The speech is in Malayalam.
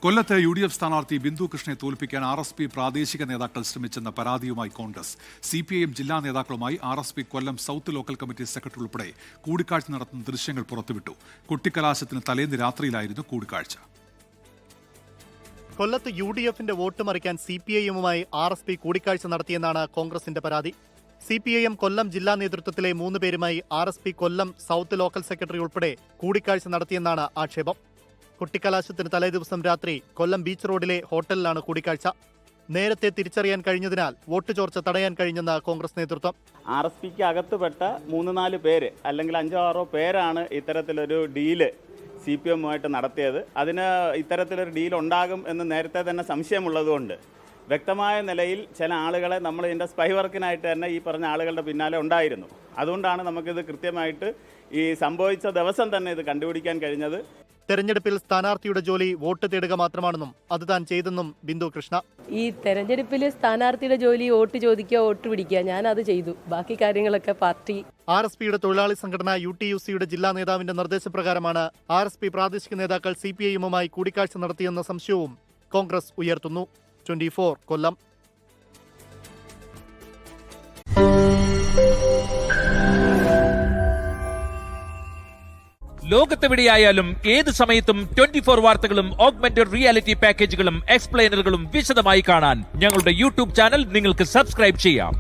കൊല്ലത്ത് UDF സ്ഥാനാർത്ഥി ബിന്ദു കൃഷ്ണയെ തോൽപ്പിക്കാൻ RSP പ്രാദേശിക നേതാക്കൾ ശ്രമിച്ചെന്ന പരാതിയുമായി കോൺഗ്രസ്. CPIM ജില്ലാ നേതാക്കളുമായി RSP കൊല്ലം സൗത്ത് ലോക്കൽ കമ്മിറ്റി സെക്രട്ടറി ഉൾപ്പെടെ കൂടിക്കാഴ്ച നടത്തുന്ന ദൃശ്യങ്ങൾ പുറത്തുവിട്ടു. കുട്ടിക്കലാശത്തിന് തലേന്ന് രാത്രിയിലായിരുന്നു കൂടിക്കാഴ്ച. കൊല്ലത്ത് UDFന്റെ വോട്ട് മറിക്കാൻ CPIMുമായി RSP കൂടിക്കാഴ്ച നടത്തിയെന്നാണ് കോൺഗ്രസിന്റെ പരാതി. CPIM കൊല്ലം ജില്ലാ നേതൃത്വത്തിലെ 3 പേരുമായി RSP കൊല്ലം സൗത്ത് ലോക്കൽ സെക്രട്ടറി ഉൾപ്പെടെ കൂടിക്കാഴ്ച നടത്തിയെന്നാണ് ആക്ഷേപം. കുട്ടിക്കലാശത്തിന് തലേദിവസം രാത്രി കൊല്ലം ബീച്ച് റോഡിലെ ഹോട്ടലിലാണ് കൂടിക്കാഴ്ച. നേരത്തെ തിരിച്ചറിയാൻ കഴിഞ്ഞതിനാൽ വോട്ട് ചോർച്ച തടയാൻ കഴിഞ്ഞെന്ന് കോൺഗ്രസ് നേതൃത്വം. RSPക്ക് അകത്തുപെട്ട 3-4 പേര് അല്ലെങ്കിൽ 5-6 പേരാണ് ഇത്തരത്തിലൊരു ഡീല് CPIMുമായിട്ട് നടത്തിയത്. അതിന് ഇത്തരത്തിലൊരു ഡീൽ ഉണ്ടാകും എന്ന് നേരത്തെ തന്നെ സംശയമുള്ളതുകൊണ്ട് വ്യക്തമായ നിലയിൽ ചില ആളുകളെ നമ്മൾ ഇതിൻ്റെ സ്പൈ വർക്കിനായിട്ട് തന്നെ ഈ പറഞ്ഞ ആളുകളുടെ പിന്നാലെ ഉണ്ടായിരുന്നു. അതുകൊണ്ടാണ് നമുക്കിത് കൃത്യമായിട്ട് ഈ സംഭവിച്ച ദിവസം തന്നെ ഇത് കണ്ടുപിടിക്കാൻ കഴിഞ്ഞത്. തെരഞ്ഞെടുപ്പിൽ സ്ഥാനാർത്ഥിയുടെ ജോലി വോട്ട് തേടുക മാത്രമാണെന്നും അത് താൻ ചെയ്തെന്നും ബിന്ദു കൃഷ്ണ. ഈ തെരഞ്ഞെടുപ്പിൽ സ്ഥാനാർത്ഥിയുടെ ജോലി വോട്ട് ചോദിക്കുക, വോട്ട് പിടിക്കുക, ഞാൻ അത് ചെയ്തു. ബാക്കി കാര്യങ്ങളൊക്കെ പാർട്ടി. RSPയുടെ തൊഴിലാളി സംഘടന UTUCയുടെ ജില്ലാ നേതാവിന്റെ നിർദ്ദേശപ്രകാരമാണ് RSP പ്രാദേശിക നേതാക്കൾ CPIMുമായി കൂടിക്കാഴ്ച നടത്തിയെന്ന സംശയവും കോൺഗ്രസ് ഉയർത്തുന്നു. 24 കൊല്ലം. ലോകത്തെവിടെയായാലും ഏത് സമയത്തും 24 വാർത്തകളും ഓഗ്മെന്റഡ് റിയാലിറ്റി പാക്കേജുകളും എക്സ്പ്ലെയിനറുകളും വിശദമായി കാണാൻ ഞങ്ങളുടെ YouTube ചാനൽ നിങ്ങൾക്ക് സബ്സ്ക്രൈബ് ചെയ്യാം.